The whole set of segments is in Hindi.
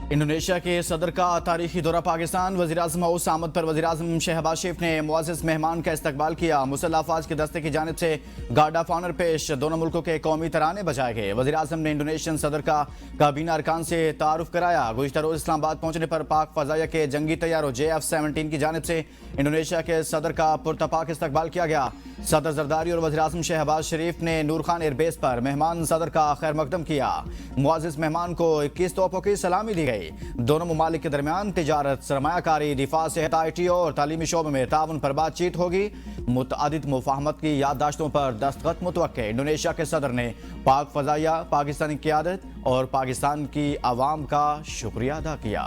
इंडोनेशिया के सदर का तारीखी दौरा पाकिस्तान। वज़ीर-ए-आज़म मऊद आमद पर वज़ीर-ए-आज़म शहबाज शरीफ ने मुअज़्ज़ज़ मेहमान का इस्तकबाल किया। मुसल्लह अफ़वाज के दस्ते की जानिब से गार्ड ऑफ ऑनर पेश, दोनों मुल्कों के कौमी तराने बजाए गए। वज़ीर-ए-आज़म ने इंडोनेशियन सदर का काबीना अरकान से तारुफ कराया। गुज़िश्ता रोज़ इस्लामाबाद पहुंचने पर पाक फ़ज़ाइया के जंगी तैयारों JF-17 की जानिब से इंडोनेशिया के सदर का पुरतपाक इस्तकबाल किया गया। सदर जरदारी और वज़ीर-ए-आज़म शहबाज शरीफ ने नूर खान एयरबेस पर मेहमान सदर का खैर मकदम किया। मुअज़्ज़ज़ मेहमान को 21 तोपों की सलामी दी गई। दोनों ममालिक के दरमियान तिजारत, सरमायाकारी, दिफा, सेहत, ITO और तालीमी शोबे में ताउन पर बातचीत होगी। मुतअद्दिद मुफाहमत की याददाश्तों पर दस्तखत मुतवक्के। इंडोनेशिया के सदर ने पाक फ़ज़ाइया, पाकिस्तानी क़यादत और पाकिस्तान की आवाम का शुक्रिया अदा किया।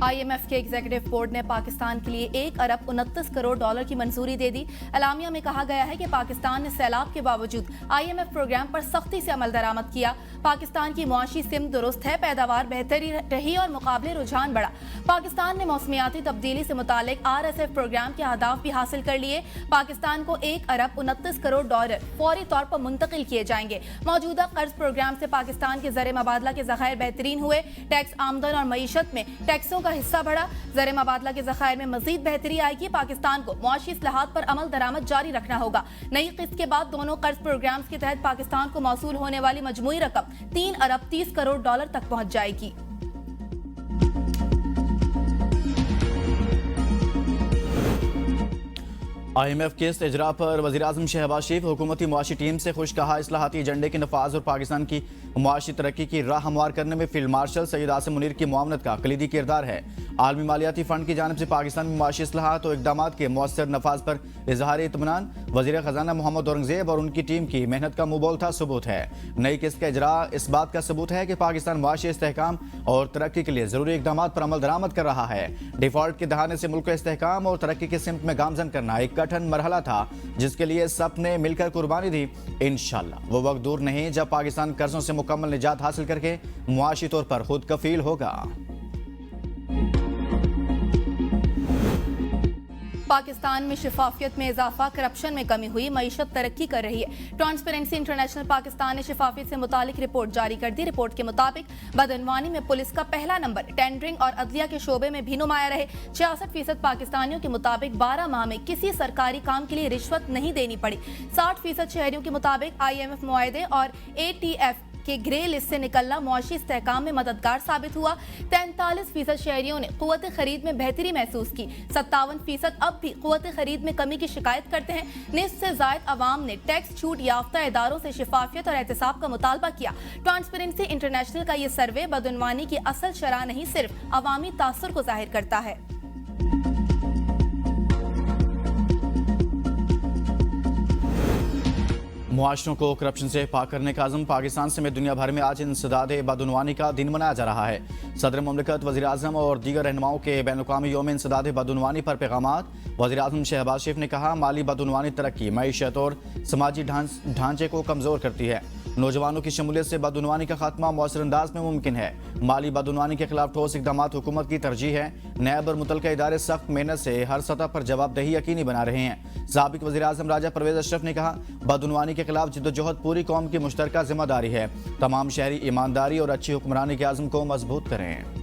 IMF के एग्जीक्यूटिव बोर्ड ने पाकिस्तान के लिए 1 अरब 29 करोड़ डॉलर की मंजूरी दे दी। एलामिया में कहा गया है कि पाकिस्तान ने सैलाब के बावजूद IMF प्रोग्राम पर सख्ती से अमल दरामद किया। पाकिस्तान की मुआशी सिमत दुरुस्त है, पैदावार बेहतरी रही और मुकाबले रुझान बढ़ा। पाकिस्तान ने मौसमियाती तब्दीली से मुतालिक RSF प्रोग्राम के अहदाफ भी हासिल कर लिए। पाकिस्तान को 1 अरब 29 करोड़ डॉलर फौरी तौर पर मुंतकिल किए जाएंगे। मौजूदा कर्ज प्रोग्राम से पाकिस्तान के ज़र मबादला के ज़खायर बेहतरीन हुए। टैक्स आमदन और मईशत में टैक्सों का हिस्सा बढ़ा। ज़र मबादला के ज़खायर में मजीद बेहतरी आएगी। पाकिस्तान को मुआशी इस्लाहात पर अमल दरामद जारी रखना होगा। नई किस्त के बाद दोनों कर्ज प्रोग्राम्स के तहत पाकिस्तान को मौसूल होने वाली मजमूई रकम 3 अरब 30 करोड़ डॉलर तक पहुंच जाएगी। IMF के इस इजरा पर वज़ीर-ए-आज़म शहबाज शरीफ हुकूमती मुआशी टीम से खुश कहा। इस्लाहाती एजेंडे के नफाज और पाकिस्तान की मुआशी तरक्की की राह हमवार करने में फील्ड मार्शल सैयद आसिम मुनीर की मुआवनत का कलीदी किरदार है। आलमी मालियाती फंड की जानिब से पाकिस्तान में मुआशी इस्लाहात और इक़दाम के मौसर नफाज पर इजहार इत्मीनान वज़ीर ख़जाना मोहम्मद औरंगज़ेब और उनकी टीम की मेहनत का मुबोलता सबूत है। नई किस्त का इजरा इस बात का सबूत है कि पाकिस्तान मुआशी इस्तेहकाम और तरक्की के लिए ज़रूरी इक़दाम पर अमल दरामद कर रहा है। डिफ़ॉल्ट के दहाने से मुल्क को इस्तेहकाम और तरक्की की सिमत में गामजन करना एक कठिन मरहला था, जिसके लिए सब ने मिलकर कुर्बानी दी। इंशाअल्लाह वो वक्त दूर नहीं जब पाकिस्तान कर्जों से मुकम्मल निजात हासिल करके मुआशी तौर पर खुद कफील होगा। पाकिस्तान में शफाफियत में इजाफा, करप्शन में कमी हुई, मईशत तरक्की कर रही है। ट्रांसपेरेंसी इंटरनेशनल पाकिस्तान ने शफाफियत से मुतालिक रिपोर्ट जारी कर दी। रिपोर्ट के मुताबिक बदअनवानी में पुलिस का पहला नंबर, टेंडरिंग और अदलिया के शोबे में भी नुमाया रहे। 66% पाकिस्तानियों के मुताबिक 12 माह में किसी सरकारी काम के लिए रिश्वत नहीं देनी पड़ी। 60% शहरियों के मुताबिक IMF मुआहदे और ATF के ग्रे लिस्ट से निकलना मुआशी इस्तेहकाम में मददगार साबित हुआ। 43% शहरियों ने क़ुव्वत खरीद में बेहतरी महसूस की। 57% अब भी क़ुव्वत खरीद में कमी की शिकायत करते हैं। निस्फ से ज़ायद अवाम ने टैक्स छूट याफ्ता इदारों से शफाफियत और एहतिसाब का मुतालबा किया। ट्रांसपेरेंसी इंटरनेशनल का ये सर्वे बदअनवानी की असल शरह नहीं, सिर्फ अवामी तासुर को जाहिर करता है। मुआशरों को करप्शन से पाक करने का आज़म। पाकिस्तान समेत दुनिया भर में आज इंसदाद बदअनवानी का दिन मनाया जा रहा है। सदर मुमलिकत, वज़ीर-ए-आज़म और दीगर रहनुमाओं के बैनुल-अक़वामी यौम इंसदाद बदअनवानी पर पैगामात। वज़ीर-ए-आज़म शहबाज शरीफ ने कहा, माली बदअनवानी तरक्की, मईशत और समाजी ढांचे को कमज़ोर करती है। नौजवानों की शमूलियत से बदअनवानी का खात्मा मौसर अंदाज में मुमकिन है। माली बदअनवानी के खिलाफ ठोस इक़दाम हुकूमत की तरजीह है। नैब और मुतलका इदारे सख्त मेहनत से हर सतह पर जवाबदेही यकीनी बना रहे हैं। साबिक वज़ीर-ए-आज़म राजा परवेज़ अशरफ ने कहा, बदअनवानी के खिलाफ जिद्दोजहद पूरी कौम की मुश्तरका जिम्मेदारी है। तमाम शहरी ईमानदारी और अच्छी हुक्मरानी के आज़म को मजबूत करें।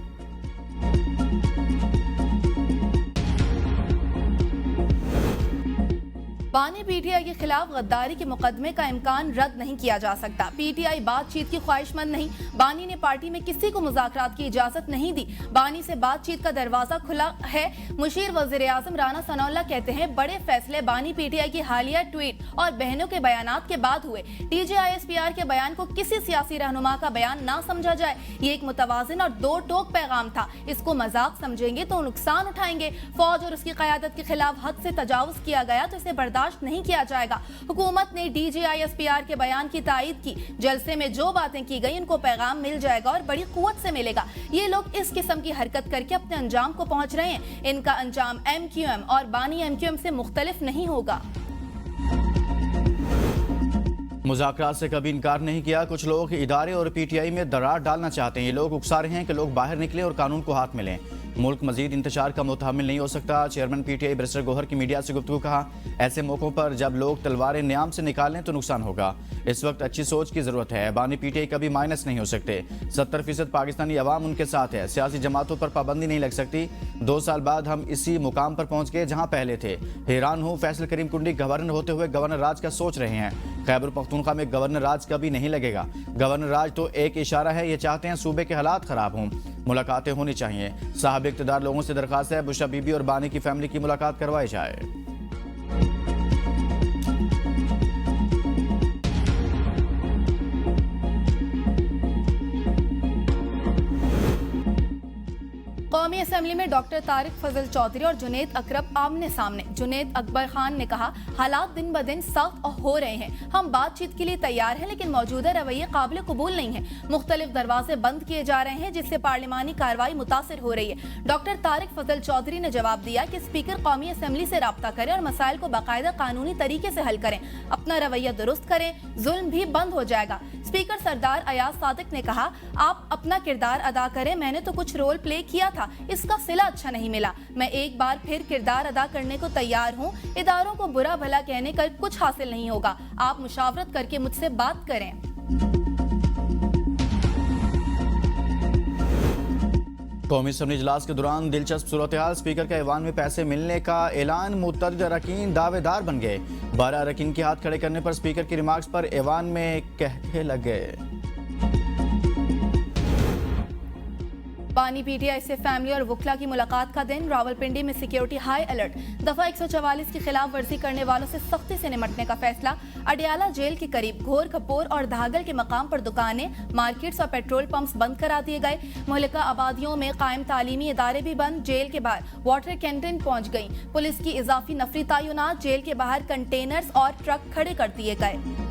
बानी PTI के खिलाफ गद्दारी के मुकदमे का इम्कान रद्द नहीं किया जा सकता। PTI बातचीत की ख्वाहिशमंद नहीं। बानी ने पार्टी में किसी को मुज़ाकरात की इजाजत नहीं दी। बानी से बातचीत का दरवाजा खुला है। मुशीर वज़ीर-ए-आज़म राना सनाउल्लाह कहते हैं, बड़े फैसले बानी PTI की हालिया ट्वीट और बहनों के बयानात के बाद हुए। DJISPR के बयान को किसी सियासी रहनुमा का बयान ना समझा जाए। ये एक मुतवाज़िन और दो टोक पैगाम था। इसको मजाक समझेंगे तो नुकसान उठाएंगे। फौज और उसकी क़यादत के खिलाफ हद से तजावुज़ किया गया तो इसे बर्दाश्त नहीं किया जाएगा। हुकूमत ने DJISPR के बयान की तायीद की। जलसे में जो बातें की गई उनको पैगाम मिल जाएगा और बड़ी कुव्वत से मिलेगा। ये लोग इस किस्म की हरकत करके अपने अंजाम को पहुंच रहे हैं। इनका अंजाम MQM और बानी MQM से मुख्तलिफ नहीं होगा। मुज़ाकरात से कभी इनकार नहीं किया। कुछ लोग इदारे और पीटीआई में दरार डालना चाहते हैं। ये लोग उकसा रहे हैं कि लोग बाहर निकलें और कानून को हाथ में लें। मुल्क मजीद इंतशार का मुतहम्मिल नहीं हो सकता। चेयरमैन पीटीआई बैरिस्टर गौहर की मीडिया से गुफ्तगू कहा, ऐसे मौक़ों पर जब लोग तलवारें न्याम से निकालें तो नुकसान होगा। इस वक्त अच्छी सोच की ज़रूरत है। बानी पीटीआई कभी माइनस नहीं हो सकते। 70% पाकिस्तानी अवाम उनके साथ है। सियासी जमातों पर पाबंदी नहीं लग सकती। 2 साल बाद हम इसी मुकाम पर पहुँच गए जहाँ पहले थे। हैरान हूँ, फैसल करीम कुंडी गवर्नर होते हुए गवर्नर राज का सोच रहे हैं। खैबर पख्तूनख्वा में गवर्नर राज कभी नहीं लगेगा। गवर्नर राज तो एक इशारा है। ये चाहते हैं सूबे के हालात खराब हों। मुलाकातें होनी चाहिए। साहब इक़्तिदार लोगों से दरख्वास्त है, बुशरा बीबी और बानी की फैमिली की मुलाकात करवाई जाए। कौमी असेंबली में डॉक्टर तारिक फजल चौधरी और जुनेद अकरम आमने सामने। जुनेद अकबर खान ने कहा, हालात दिन ब दिन सख्त हो रहे हैं। हम बातचीत के लिए तैयार हैं, लेकिन मौजूदा रवैये काबिल कबूल नहीं है। मुख्तलिफ दरवाजे बंद किए जा रहे हैं, जिससे पार्लिमानी कार्रवाई मुतासिर हो रही है। डॉक्टर तारिक फजल चौधरी ने जवाब दिया कि स्पीकर कौमी असेंबली से राब्ता करें और मसाइल को बाकायदा कानूनी तरीके से हल करें। अपना रवैया दुरुस्त करें, जुल्म भी बंद हो जाएगा। स्पीकर सरदार अयाज सादिक ने कहा, आप अपना किरदार अदा करें। मैंने तो कुछ रोल प्ले किया था, इसका सिला अच्छा नहीं मिला। मैं एक बार फिर किरदार अदा करने को तैयार हूँ। इदारों को बुरा भला कहने का कुछ हासिल नहीं होगा। आप मुशावरत करके मुझसे बात करें। कौमी असम्बली इजलास के दौरान दिलचस्प सूरत हाल। स्पीकर के ऐवान में पैसे मिलने का ऐलान, मुतअद्दिद अरकान दावेदार बन गए। 12 अरकान के हाथ खड़े करने पर स्पीकर की रिमार्क्स पर ऐवान में कहके लग गए। बानी पीटीआई से फैमिली और वुकला की मुलाकात का दिन। रावलपिंडी में सिक्योरिटी हाई अलर्ट। दफा 144 की खिलाफ वर्जी करने वालों से सख्ती से निपटने का फैसला। अडियाला जेल के करीब घोर खपोर और धागल के मकाम पर दुकानें, मार्केट्स और पेट्रोल पंप्स बंद करा दिए गए। मुहल्लिका आबादियों में कायम तालीमी इदारे भी बंद। जेल के बाहर वाटर कैंटीन पहुंच गई। पुलिस की इजाफी नफरी तैनात। जेल के बाहर कंटेनर्स और ट्रक खड़े कर दिए गए।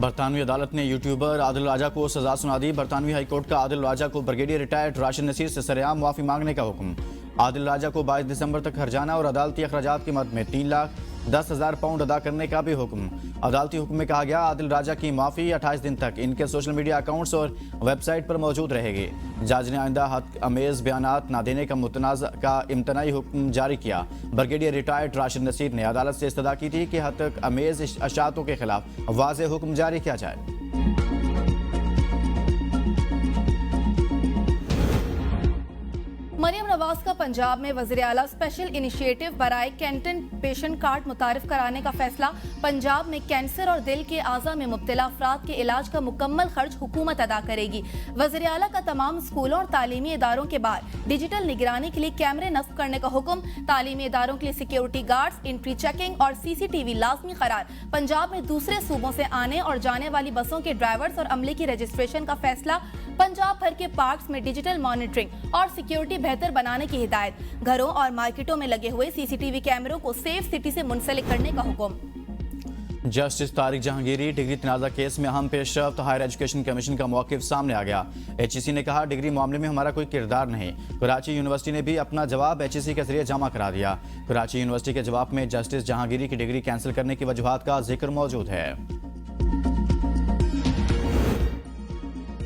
बरतानवी अदालत ने यूट्यूबर आदिल राजा को सजा सुना दी। बरतानवी हाईकोर्ट का आदिल राजा को ब्रिगेडियर रिटायर्ड राशिद नसीर से सरेआम माफी मांगने का हुक्म। आदिल राजा को 22 दिसंबर तक हर्जाना और अदालती अखराजात की मद में 3,10,000 पाउंड अदा करने का भी हुक्म। अदालती हुक्म में कहा गया, आदिल राजा की माफी 28 दिन तक इनके सोशल मीडिया अकाउंट्स और वेबसाइट पर मौजूद रहेगी। जज ने आइंदा हद अमेज बयानात ना देने का मुतनाज़ का इम्तनाई हुक्म जारी किया। ब्रिगेडियर रिटायर्ड राशिद नसीर ने अदालत से इस्तदा की थी कि हद तक अमेज अशातों के खिलाफ वाज़ेह हुक्म जारी किया जाए। मरियम नवाज का पंजाब में वज़ीर आला स्पेशल इनिशिएटिव बराए कैंटन पेशेंट कार्ड मुतारिफ कराने का फैसला। पंजाब में कैंसर और दिल के आज़ा में मुब्तला अफराद के इलाज का मुकम्मल खर्च हुकूमत अदा करेगी। वज़ीर आला का तमाम स्कूलों और तालीमी इदारों के बाहर डिजिटल निगरानी के लिए कैमरे नस्ब करने का हुक्म। तालीमी इदारों के लिए सिक्योरिटी गार्ड्स, एंट्री चेकिंग और CCTV लाजमी करार। पंजाब में दूसरे सूबों से आने और जाने वाली बसों के ड्राइवर्स और अमले की रजिस्ट्रेशन का फैसला। पंजाब भर के पार्क्स में डिजिटल मॉनिटरिंग और सिक्योरिटी बेहतर बनाने की हिदायत। घरों और मार्केटों में लगे हुए CCTV कैमरों को सेफ सिटी से मुंसलिक करने का हुक्म। जस्टिस तारिक जहांगीरी डिग्री तनाज़ा केस में अहम पेशरफ्त। हायर एजुकेशन कमीशन का मौक़िफ़ सामने आ गया। HEC ने कहा, डिग्री मामले में हमारा कोई किरदार नहीं। कराची यूनिवर्सिटी ने भी अपना जवाब HEC के जरिए जमा करा दिया। कराची यूनिवर्सिटी के जवाब में जस्टिस जहांगीरी की डिग्री कैंसिल करने की वजूहात का जिक्र मौजूद है।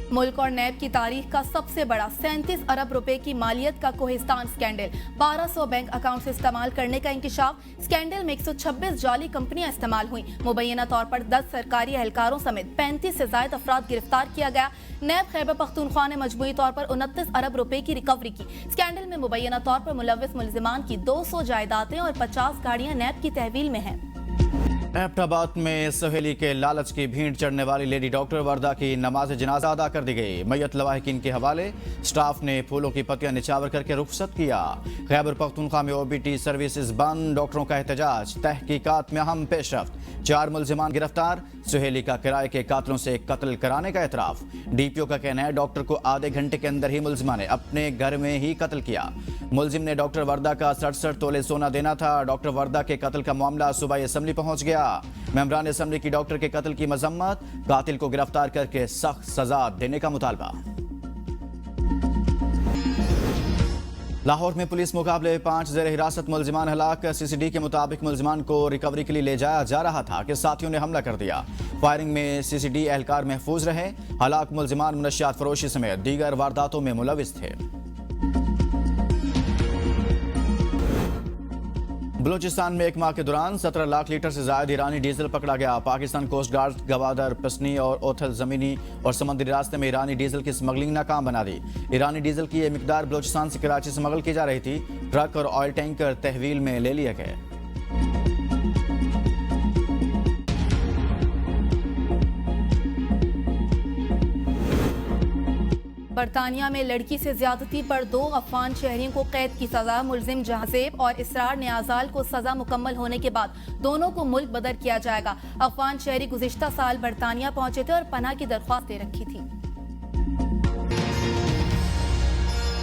मुल्क और नैब की तारीख का सबसे बड़ा 37 अरब रुपए की मालियत का कोहिस्तान स्कैंडल। 1200 बैंक अकाउंट इस्तेमाल करने का इंकिशाफ। स्कैंडल में 126 जाली कंपनियां इस्तेमाल हुई। मुबैना तौर पर 10 सरकारी एहलकारों समेत 35 से ज्यादा अफराद गिरफ्तार किया गया। नैब खैबर पख्तूनख्वा ने मजमूई तौर पर 29 अरब रुपए की रिकवरी की। स्कैंडल में मुबैना तौर पर मुलव्विस मुलजिमान की 200 जायदादें और 50 गाड़ियां नैब की तहवील में हैं। एबटाबाद में सहेली के लालच की भीड़ चढ़ने वाली लेडी डॉक्टर वर्दा की नमाज जनाजा अदा कर दी गई। मैयत लवाहिकीन के हवाले। स्टाफ ने फूलों की पत्तियां निछावर करके रुखसत किया। खैबर पख्तूनख्वा में OBT सर्विसेज बंद। डॉक्टरों का एहतजाज। तहकीकात में अहम पेशरफ्त। 4 मुलजिमान गिरफ्तार। सहेली का किराए के कातलों से कत्ल कराने का एतराफ। DPO का कहना है, डॉक्टर को आधे घंटे के अंदर ही मुलजिमा ने अपने घर में ही कत्ल किया। मुलजिम ने डॉक्टर वर्दा का 67 तोले सोना देना था। डॉक्टर वर्दा के कत्ल का मामला सूबाई असम्बली पहुंच गया। मेंबरान असम्बली की डॉक्टर के कत्ल की मजम्मत। कातिल को गिरफ्तार करके सख्त सजा देने का मुतालबा। लाहौर में पुलिस मुकाबले 5 जेर हिरासत मुलजिमान हलाक। सीसीडी के मुताबिक मुलजिमान को रिकवरी के लिए ले जाया जा रहा था कि साथियों ने हमला कर दिया। फायरिंग में सीसीडी एहलकार महफूज रहे। हलाक मुलजिमान मुनशियात फरोशी समेत दीगर वारदातों में मुलविस थे। बलूचिस्तान में एक माह के दौरान 17 लाख लीटर से ज्यादा ईरानी डीजल पकड़ा गया। पाकिस्तान कोस्ट गार्ड गवादर, पसनी और ओथल जमीनी और समुद्री रास्ते में ईरानी डीजल की स्मगलिंग नाकाम बना दी। ईरानी डीजल की यह मिकदार बलूचिस्तान से कराची स्मगल की जा रही थी। ट्रक और ऑयल टैंकर तहवील में ले लिए गए। बरतानिया में लड़की से ज्यादती पर 2 अफगान शहरियों को कैद की सजा। मुलजिम जहाजेब और इसरार नियाजाल को सजा मुकम्मल होने के बाद दोनों को मुल्क बदर किया जाएगा। अफगान शहरी गुज़िश्ता साल बरतानिया पहुंचे थे और पनाह की दरख्वास्त दे रखी थी।